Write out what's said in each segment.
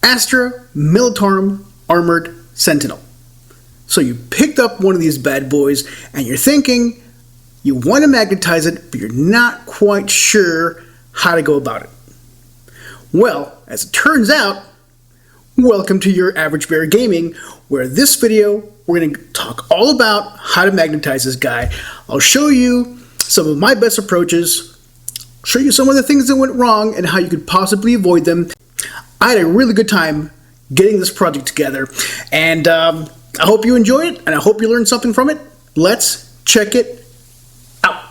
Astra Militarum Armored Sentinel. So you picked up one of these bad boys and you're thinking you want to magnetize it, but you're not quite sure how to go about it. Well, as it turns out, welcome to your Average Bear Gaming, where this video we're going to talk all about how to magnetize this guy. I'll show you some of my best approaches, show you some of the things that went wrong and how you could possibly avoid them. I had a really good time getting this project together, and I hope you enjoy it, and I hope you learned something from it. Let's check it out.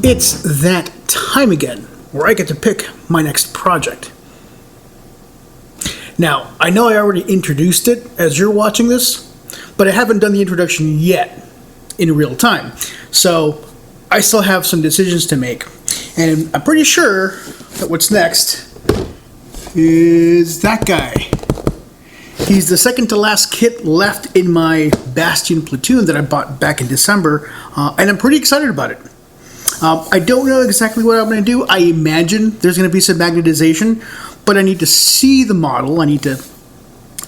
It's that time again where I get to pick my next project. Now, I know I already introduced it as you're watching this, but I haven't done the introduction yet in real time. So I still have some decisions to make. And I'm pretty sure that what's next is that guy. He's the second to last kit left in my Bastion platoon that I bought back in December, and I'm pretty excited about it. I don't know exactly what I'm going to do. I imagine there's going to be some magnetization, but I need to see the model. I need to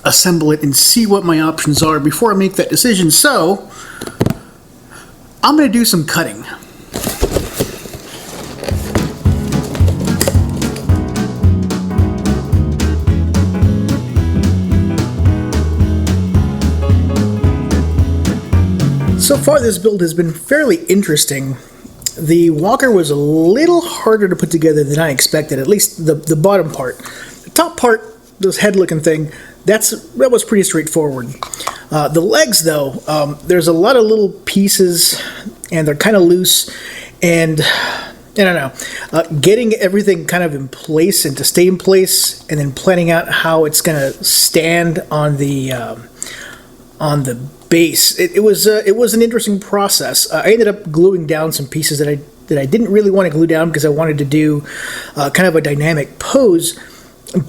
assemble it and see what my options are before I make that decision. So I'm going to do some cutting. So far this build has been fairly interesting. The walker was a little harder to put together than I expected, at least the bottom part. The top part, this head-looking thing, that was pretty straightforward. The legs, though, there's a lot of little pieces, and they're kind of loose, and I don't know, getting everything kind of in place and to stay in place, and then planning out how it's going to stand on the base. It was an interesting process. I ended up gluing down some pieces that I didn't really want to glue down because I wanted to do kind of a dynamic pose,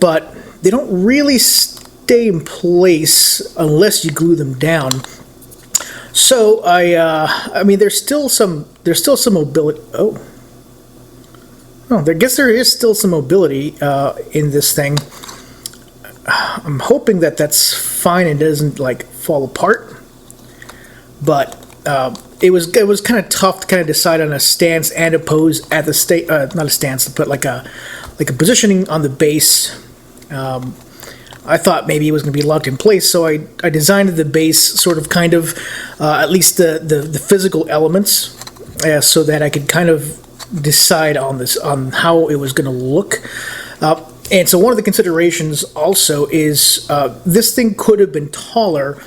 but they don't really stay in place unless you glue them down. So I mean, there's still some mobility. I guess there is still some mobility in this thing. I'm hoping that that's fine and doesn't like fall apart. But it was kind of tough to kind of decide on a stance and a pose at the not a stance, but like a positioning on the base. I thought maybe it was going to be locked in place, so I designed the base sort of kind of at least the physical elements, so that I could kind of decide on how it was going to look. And so one of the considerations also is this thing could have been taller,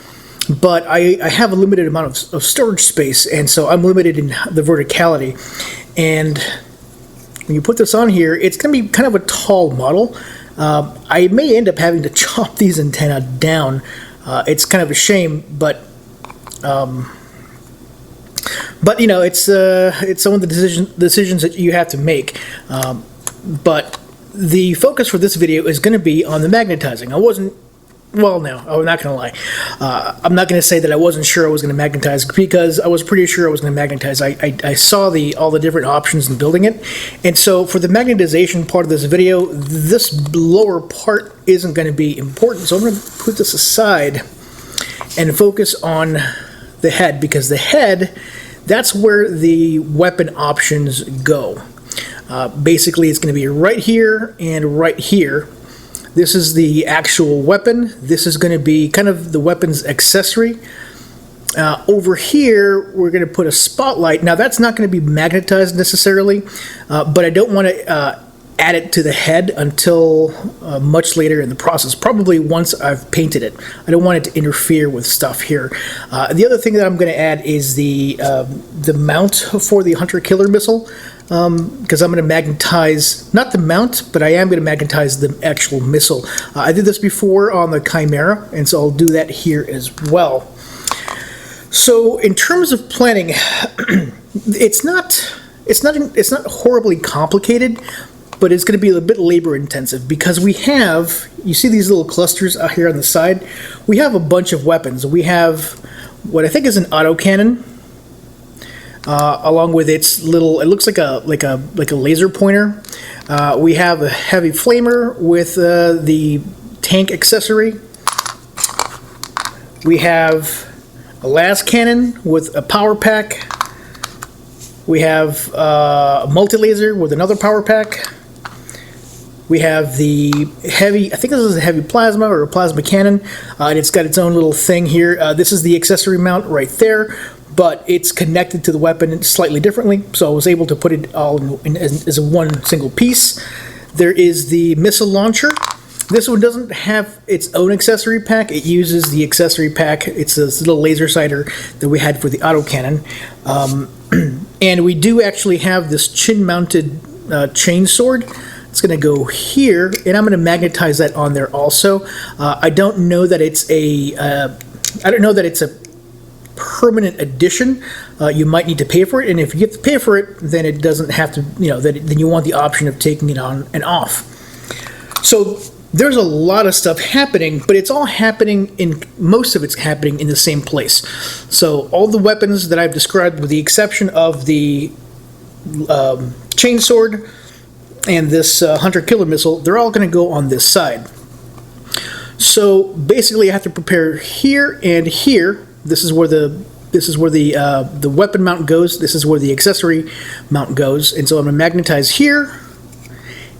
but I have a limited amount of storage space, and so I'm limited in the verticality. And when you put this on here, it's going to be kind of a tall model. I may end up having to chop these antennae down. It's kind of a shame, but you know, it's some of the decisions that you have to make. But the focus for this video is going to be on the magnetizing. Well, no, I'm not going to lie. I'm not going to say that I wasn't sure I was going to magnetize, because I was pretty sure I was going to magnetize. I saw all the different options in building it. And so for the magnetization part of this video, this lower part isn't going to be important. So I'm going to put this aside and focus on the head, because the head, that's where the weapon options go. Basically, it's going to be right here and right here. This is the actual weapon. This is going to be kind of the weapon's accessory. Over here, we're going to put a spotlight. Now, that's not going to be magnetized necessarily, but I don't want to add it to the head until much later in the process, probably once I've painted it. I don't want it to interfere with stuff here. The other thing that I'm going to add is the mount for the hunter-killer missile, because I'm going to magnetize, not the mount, but I am going to magnetize the actual missile. I did this before on the Chimera, and so I'll do that here as well. So in terms of planning, it's not horribly complicated, but it's going to be a bit labor intensive because we have, you see these little clusters out here on the side? We have a bunch of weapons. We have what I think is an autocannon, along with its little, it looks like a laser pointer. We have a heavy flamer with the tank accessory. We have a las cannon with a power pack. We have a multi-laser with another power pack. We have the heavy, I think this is a heavy plasma or a plasma cannon, and it's got its own little thing here. This is the accessory mount right there, but it's connected to the weapon slightly differently, so I was able to put it all in as a one single piece. There is the missile launcher. This one doesn't have its own accessory pack. It uses the accessory pack. It's this little laser sighter that we had for the autocannon. And we do actually have this chin-mounted chainsword. It's going to go here, and I'm going to magnetize that on there also. I don't know that it's a permanent addition. You might need to pay for it, and if you have to pay for it, then it doesn't have to. Then you want the option of taking it on and off. So there's a lot of stuff happening, but it's all happening most of it's happening in the same place. So all the weapons that I've described, with the exception of the chainsword and this hunter-killer missile, they're all going to go on this side. So basically, I have to prepare here and here. This is where the weapon mount goes. This is where the accessory mount goes, and so I'm going to magnetize here.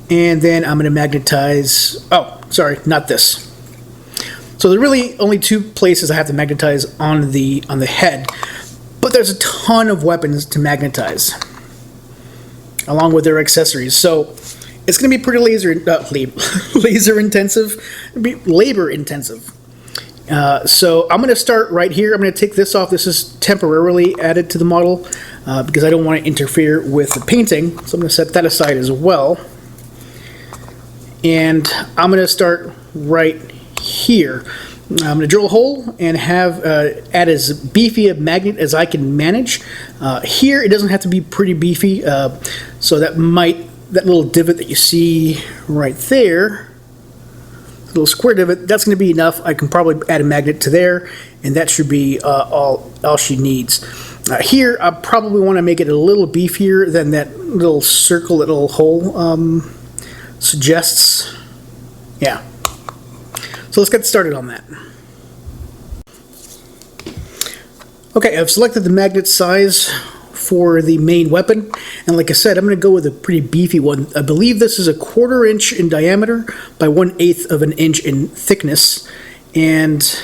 And then I'm going to magnetize, oh, sorry, not this. So there are really only two places I have to magnetize on the head, but there's a ton of weapons to magnetize, along with their accessories. So it's going to be pretty laser intensive, labor intensive. So I'm going to start right here. I'm going to take this off. This is temporarily added to the model because I don't want to interfere with the painting. So I'm going to set that aside as well. And I'm going to start right here. I'm going to drill a hole and have add as beefy a magnet as I can manage. Here it doesn't have to be pretty beefy, so that little divot that you see right there, little square divot, that's going to be enough. I can probably add a magnet to there, and that should be all she needs. Here I probably want to make it a little beefier than that little circle, that little hole suggests. Yeah. So let's get started on that. Okay, I've selected the magnet size for the main weapon, and like I said, I'm going to go with a pretty beefy one. I believe this is a 1/4 inch in diameter by 1/8 of an inch in thickness, and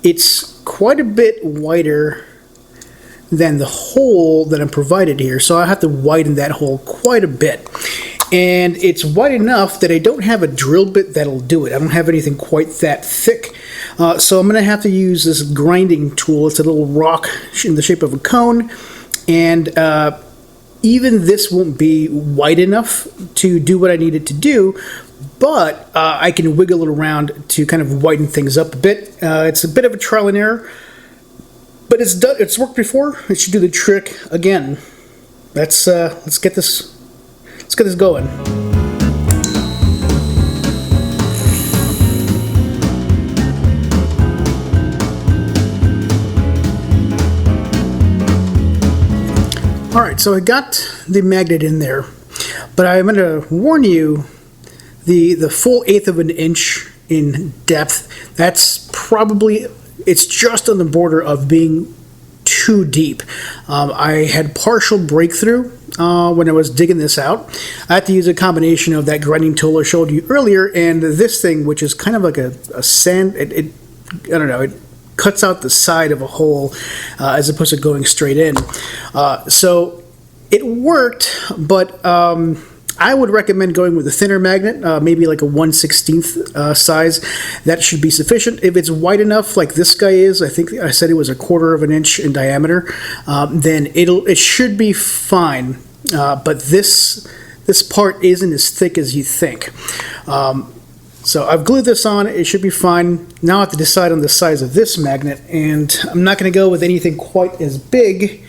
it's quite a bit wider than the hole that I'm provided here, so I have to widen that hole quite a bit. And it's wide enough that I don't have a drill bit that'll do it. I don't have anything quite that thick. So I'm going to have to use this grinding tool. It's a little rock in the shape of a cone. And even this won't be wide enough to do what I need it to do. But I can wiggle it around to kind of widen things up a bit. It's a bit of a trial and error. But it's worked before. It should do the trick again. Let's get this going. Alright, so I got the magnet in there, but I'm going to warn you, the full 1/8 of an inch in depth, that's probably, it's just on the border of being too deep. I had partial breakthrough when I was digging this out. I had to use a combination of that grinding tool I showed you earlier and this thing, which is kind of like a sand, I don't know, it cuts out the side of a hole as opposed to going straight in. So it worked, but I would recommend going with a thinner magnet, maybe like a 1/16 size. That should be sufficient. If it's wide enough, like this guy is, I think I said it was a 1/4 of an inch in diameter, then it should be fine. But this part isn't as thick as you think. So I've glued this on. It should be fine. Now I have to decide on the size of this magnet, and I'm not going to go with anything quite as big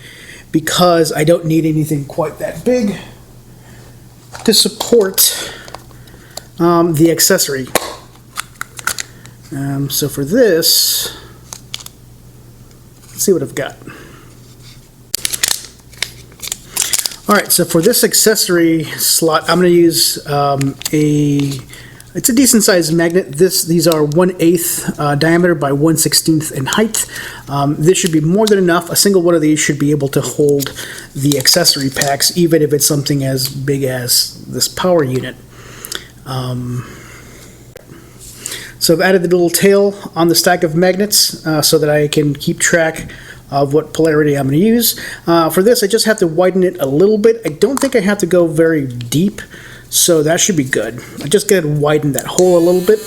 because I don't need anything quite that big. to support the accessory. So for this, let's see what I've got. Alright, so for this accessory slot, I'm going to use it's a decent sized magnet. These are 1/8 diameter by 1/16 in height. This should be more than enough. A single one of these should be able to hold the accessory packs, even if it's something as big as this power unit. So I've added the little tail on the stack of magnets so that I can keep track of what polarity I'm going to use. For this, I just have to widen it a little bit. I don't think I have to go very deep, so that should be good. I just got to widen that hole a little bit.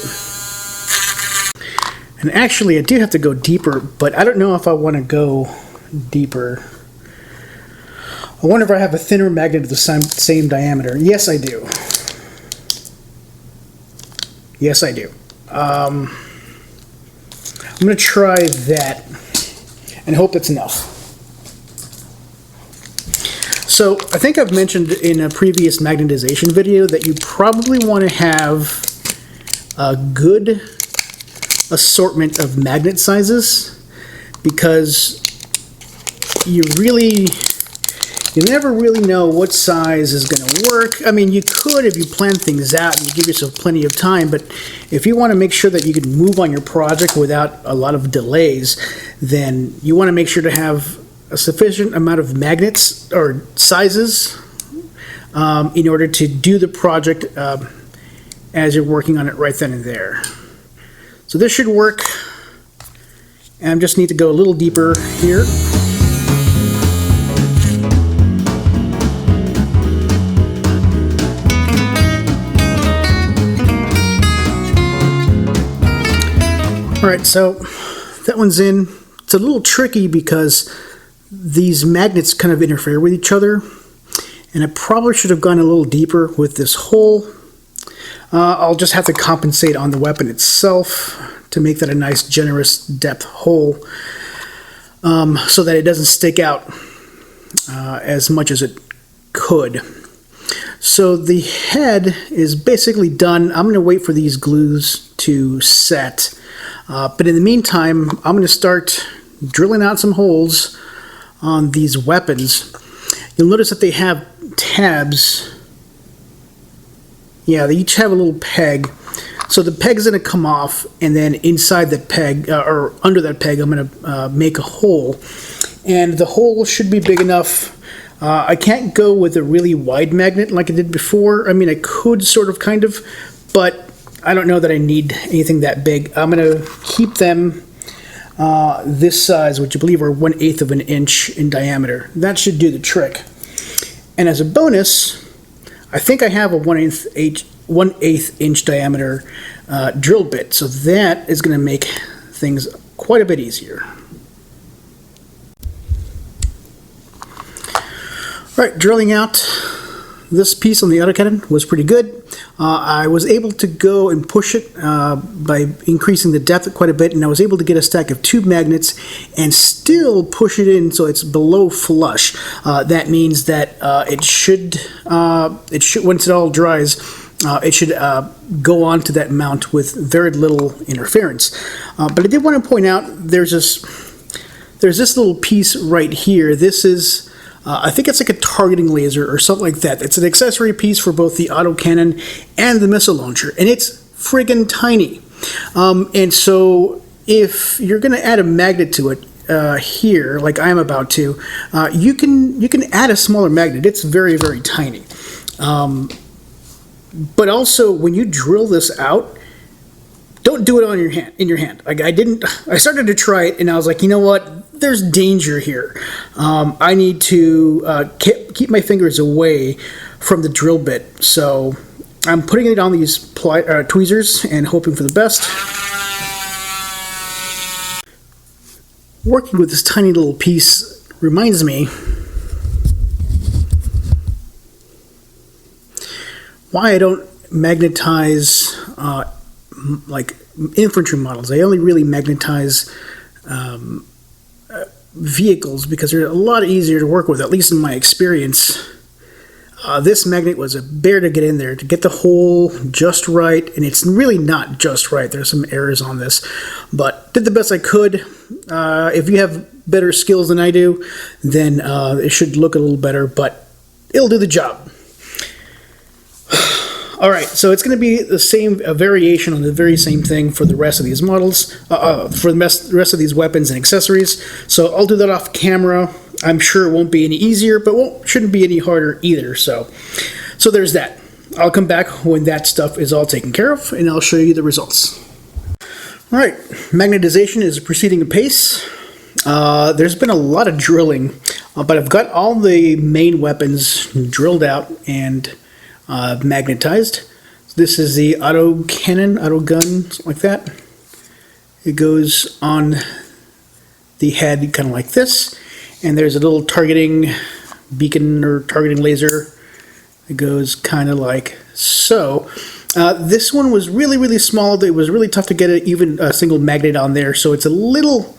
And actually, I do have to go deeper, but I don't know if I want to go deeper. I wonder if I have a thinner magnet of the same diameter. Yes, I do. Yes, I do. I'm going to try that and hope that's enough. So I think I've mentioned in a previous magnetization video that you probably want to have a good assortment of magnet sizes, because you never really know what size is going to work. I mean, you could if you plan things out and you give yourself plenty of time, but if you want to make sure that you can move on your project without a lot of delays, then you want to make sure to have a sufficient amount of magnets or sizes in order to do the project as you're working on it right then and there. So this should work, and I just need to go a little deeper here. Alright, so that one's in. It's a little tricky because these magnets kind of interfere with each other, and I probably should have gone a little deeper with this hole. I'll just have to compensate on the weapon itself to make that a nice generous depth hole so that it doesn't stick out as much as it could. So the head is basically done. I'm going to wait for these glues to set. But in the meantime, I'm going to start drilling out some holes on these weapons. You'll notice that they have tabs. Yeah, they each have a little peg. So the peg's going to come off, and then inside that peg, or under that peg, I'm going to make a hole. And the hole should be big enough. I can't go with a really wide magnet like I did before. I mean, I could sort of, kind of, but I don't know that I need anything that big. I'm going to keep them this size, which I believe are 1/8 of an inch in diameter. That should do the trick. And as a bonus, I think I have a 1/8 inch diameter drill bit, so that is going to make things quite a bit easier. Right, drilling out this piece on the autocannon was pretty good. I was able to go and push it by increasing the depth quite a bit, and I was able to get a stack of 2 magnets and still push it in so it's below flush. That means that it should, once it all dries, it should go on to that mount with very little interference. But I did want to point out there's this little piece right here. This is I think it's like a targeting laser or something like that. It's an accessory piece for both the autocannon and the missile launcher, and it's friggin' tiny. And so if you're going to add a magnet to it here, like I'm about to, you can add a smaller magnet. It's very, very tiny. But also, when you drill this out, don't do it on your hand. Like I started to try it, and I was like, you know what? There's danger here. I need to keep my fingers away from the drill bit. So I'm putting it on these tweezers and hoping for the best. Working with this tiny little piece reminds me why I don't magnetize like infantry models. I only really magnetize vehicles because they're a lot easier to work with, at least in my experience. this magnet was a bear to get in there, to get the hole just right, and it's really not just right. There's some errors on this, but did the best I could. If you have better skills than I do, then it should look a little better, but it'll do the job. All right, so it's going to be the same, a variation on the very same thing for the rest of these models, for the rest of these weapons and accessories. So I'll do that off camera. I'm sure it won't be any easier, but shouldn't be any harder either. So there's that. I'll come back when that stuff is all taken care of, and I'll show you the results. All right, magnetization is proceeding apace. There's been a lot of drilling, but I've got all the main weapons drilled out and magnetized. This is the auto cannon, auto gun, something like that. It goes on the head kind of like this, and there's a little targeting beacon or targeting laser that goes kind of like so. This one was really small. It was really tough to get even a single magnet on there, so it's a little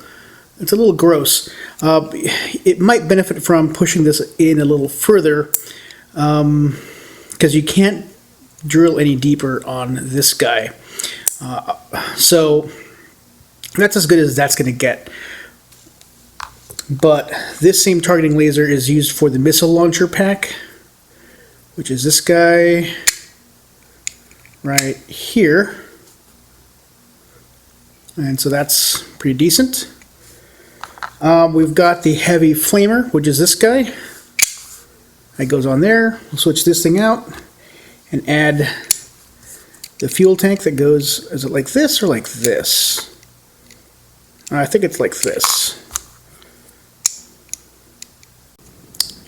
gross. It might benefit from pushing this in a little further, because you can't drill any deeper on this guy. So that's as good as that's going to get. But this same targeting laser is used for the missile launcher pack, which is this guy right here. And so that's pretty decent. We've got the heavy flamer, which is this guy. That goes on there. We'll switch this thing out and add the fuel tank that goes, is it like this or like this? I think it's like this.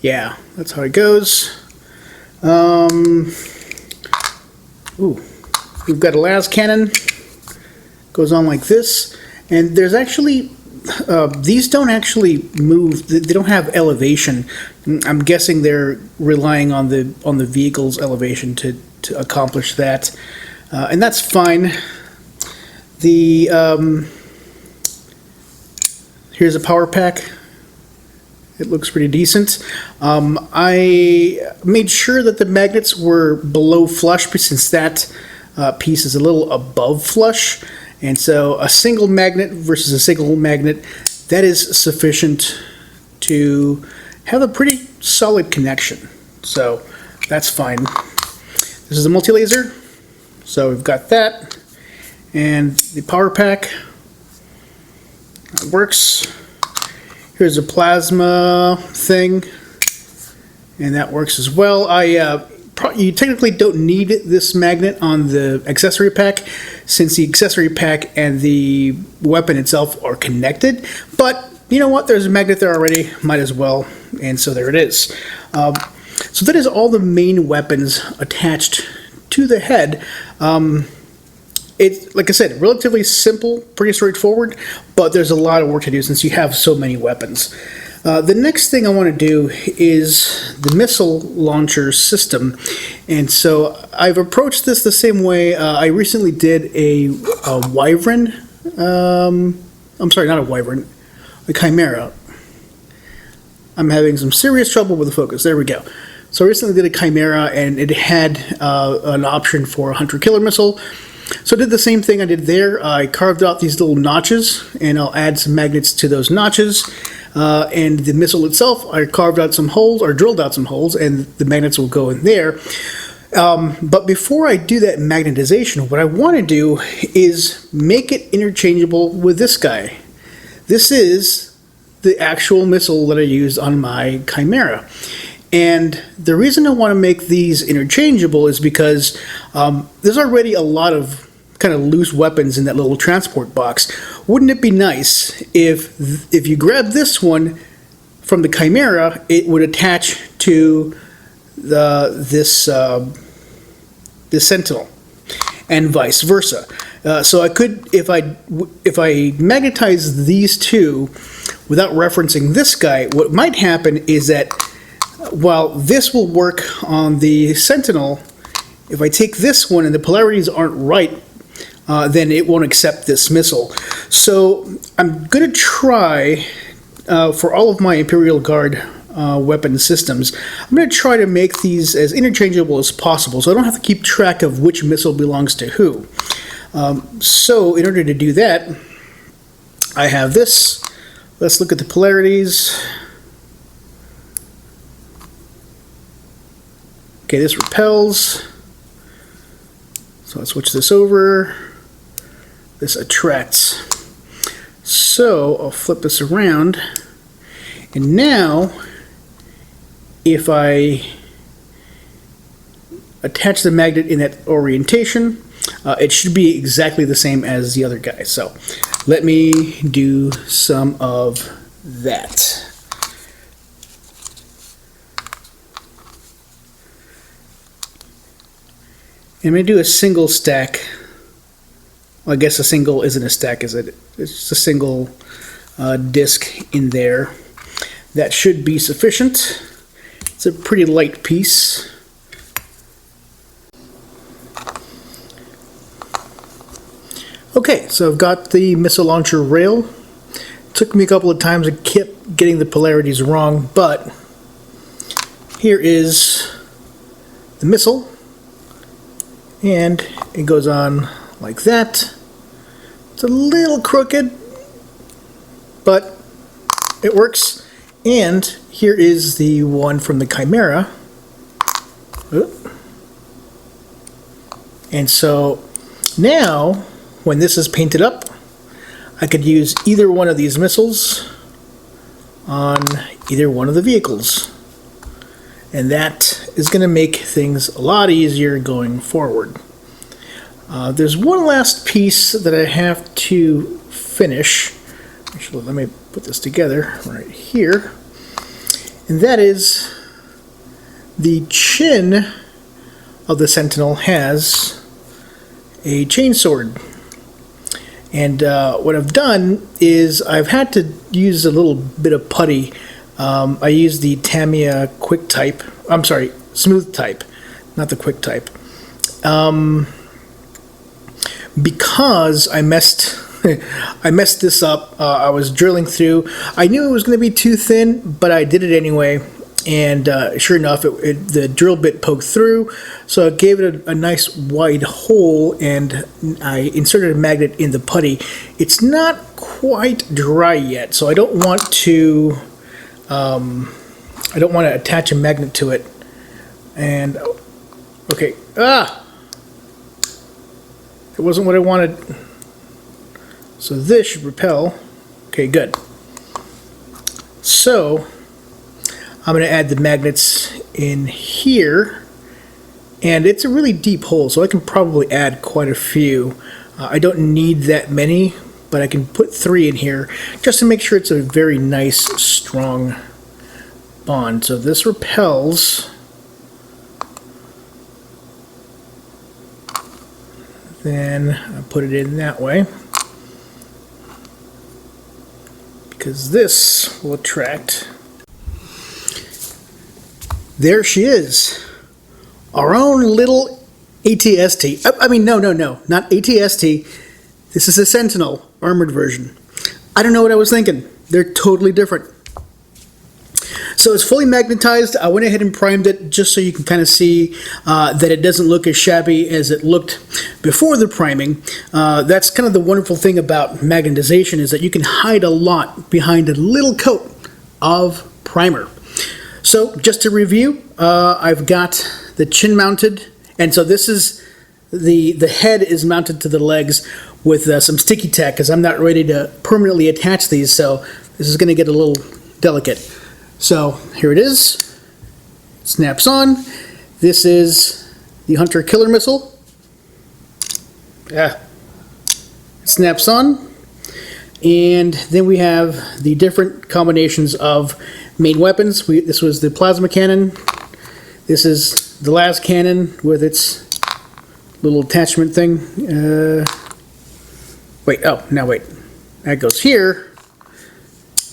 Yeah, that's how it goes. We've got a las cannon. Goes on like this. And there's actually these don't actually move. They don't have elevation. I'm guessing they're relying on the vehicle's elevation to accomplish that, and that's fine. Here's a power pack. It looks pretty decent. I made sure that the magnets were below flush, since that piece is a little above flush. And so a single magnet versus a single magnet, that is sufficient to have a pretty solid connection. So that's fine. This is a multi-laser. So we've got that. And the power pack, that works. Here's a plasma thing, and that works as well. You technically don't need this magnet on the accessory pack, since the accessory pack and the weapon itself are connected. But you know what? There's a magnet there already. Might as well. And so there it is. So that is all the main weapons attached to the head. It's, like I said, relatively simple, pretty straightforward, but there's a lot of work to do since you have so many weapons. The next thing I want to do is the missile launcher system, and so I've approached this the same way. I recently did a wyvern. I'm sorry, not a wyvern, a chimera. I'm having some serious trouble with the focus. There we go. So I recently did a chimera, and it had an option for a hunter-killer missile. So I did the same thing I did there. I carved out these little notches, and I'll add some magnets to those notches. And the missile itself, I carved out some holes, or drilled out some holes, and the magnets will go in there. But before I do that magnetization, what I want to do is make it interchangeable with this guy. This is the actual missile that I used on my chimera. And the reason I want to make these interchangeable is because there's already a lot of kind of loose weapons in that little transport box. Wouldn't it be nice if you grab this one from the chimera, it would attach to this Sentinel, and vice versa. So I could, if I magnetize these two without referencing this guy, what might happen is that while this will work on the Sentinel, if I take this one and the polarities aren't right, then it won't accept this missile. So I'm going to try, for all of my Imperial Guard weapon systems. I'm going to try to make these as interchangeable as possible so I don't have to keep track of which missile belongs to who. So in order to do that, I have this. Let's look at the polarities. Okay, this repels. So let's switch this over. This attracts. So I'll flip this around. And now, if I attach the magnet in that orientation, it should be exactly the same as the other guy. So let me do some of that. I'm going to do a single stack. Well, I guess a single isn't a stack, is it? It's just a single disc in there. That should be sufficient. It's a pretty light piece. Okay, so I've got the missile launcher rail. It took me a couple of times. I kept getting the polarities wrong, but here is the missile. And it goes on like that. It's a little crooked, but it works. And here is the one from the Chimera. And so now, when this is painted up, I could use either one of these missiles on either one of the vehicles. And that is going to make things a lot easier going forward. There's one last piece that I have to finish. Actually, let me put this together right here. And that is the chin of the Sentinel has a chainsword. And what I've done is I've had to use a little bit of putty. I used the Tamiya quick type. I'm sorry, smooth type, not the quick type. Because I messed this up. I was drilling through. I knew it was going to be too thin, but I did it anyway. And sure enough, the drill bit poked through. So I gave it a nice wide hole, and I inserted a magnet in the putty. It's not quite dry yet, so I don't want to. I don't want to attach a magnet to it. And okay, it wasn't what I wanted. So this should repel. Okay, good. So I'm going to add the magnets in here, and it's a really deep hole, so I can probably add quite a few. I don't need that many, but I can put 3 in here just to make sure it's a very nice, strong bond. So this repels. Then I put it in that way, because this will attract. There she is, our own little ATST. I mean, no, not ATST. This is a Sentinel armored version. I don't know what I was thinking. They're totally different. So it's fully magnetized. I went ahead and primed it just so you can kind of see that it doesn't look as shabby as it looked before the priming. That's kind of the wonderful thing about magnetization, is that you can hide a lot behind a little coat of primer. So just to review, I've got the chin mounted, and so this is the head is mounted to the legs with some sticky tack, because I'm not ready to permanently attach these, so this is going to get a little delicate. So here it is. It snaps on. This is the Hunter Killer Missile. It snaps on. And then we have the different combinations of main weapons. This was the plasma cannon. This is the las cannon with its little attachment thing. Wait. That goes here.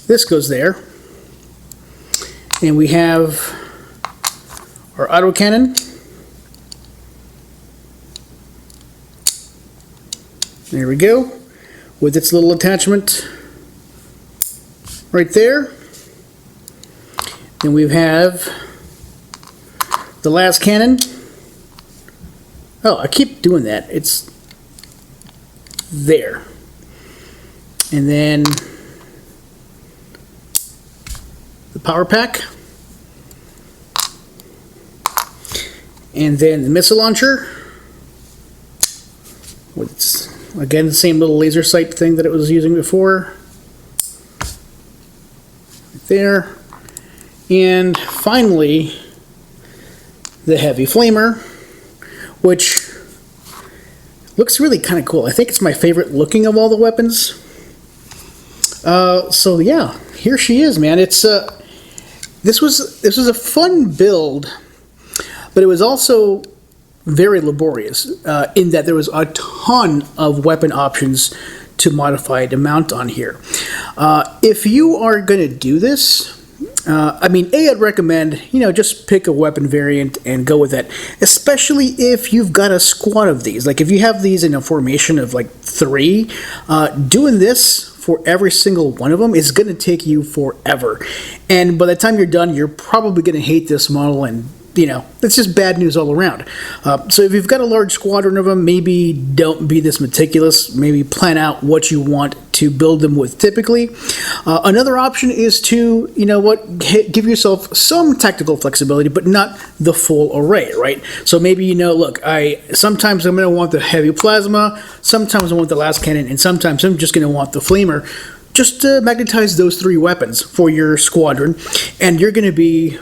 This goes there. And we have our autocannon. There we go, with its little attachment right there. Then we have the last cannon. Oh, I keep doing that. It's there. And then the power pack. And then the missile launcher. With, again, the same little laser sight thing that it was using before. Right there. And finally, the heavy flamer, which looks really kind of cool. I think it's my favorite looking of all the weapons. So yeah, here she is, man. It's this was a fun build, but it was also very laborious in that there was a ton of weapon options to modify to mount on here. If you are going to do this, I mean, I'd recommend, just pick a weapon variant and go with that, especially if you've got a squad of these. Like, if you have these in a formation of, like, 3, doing this for every single one of them is going to take you forever. And by the time you're done, you're probably going to hate this model, and it's just bad news all around. So if you've got a large squadron of them, maybe don't be this meticulous. Maybe plan out what you want to build them with typically. Another option is to, give yourself some tactical flexibility, but not the full array, right? So maybe, look, sometimes I'm going to want the heavy plasma, sometimes I want the last cannon, and sometimes I'm just going to want the flamer. Just magnetize those 3 weapons for your squadron, and you're going to be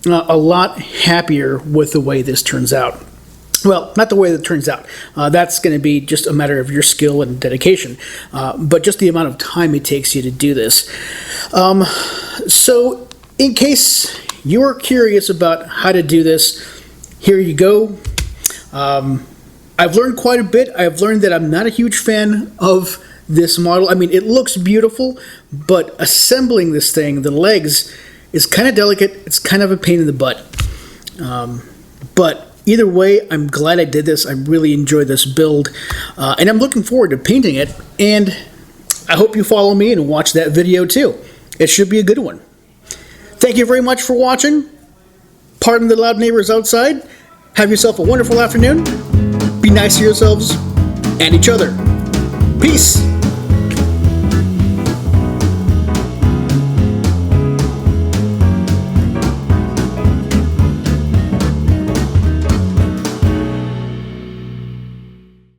a lot happier with the way this turns out. Well, not the way that it turns out. That's going to be just a matter of your skill and dedication, but just the amount of time it takes you to do this. So, in case you're curious about how to do this, here you go. I've learned quite a bit. I've learned that I'm not a huge fan of this model. I mean, it looks beautiful, but assembling this thing, the legs, is kind of delicate. It's kind of a pain in the butt. But either way, I'm glad I did this. I really enjoyed this build. And I'm looking forward to painting it. And I hope you follow me and watch that video too. It should be a good one. Thank you very much for watching. Pardon the loud neighbors outside. Have yourself a wonderful afternoon. Be nice to yourselves and each other. Peace.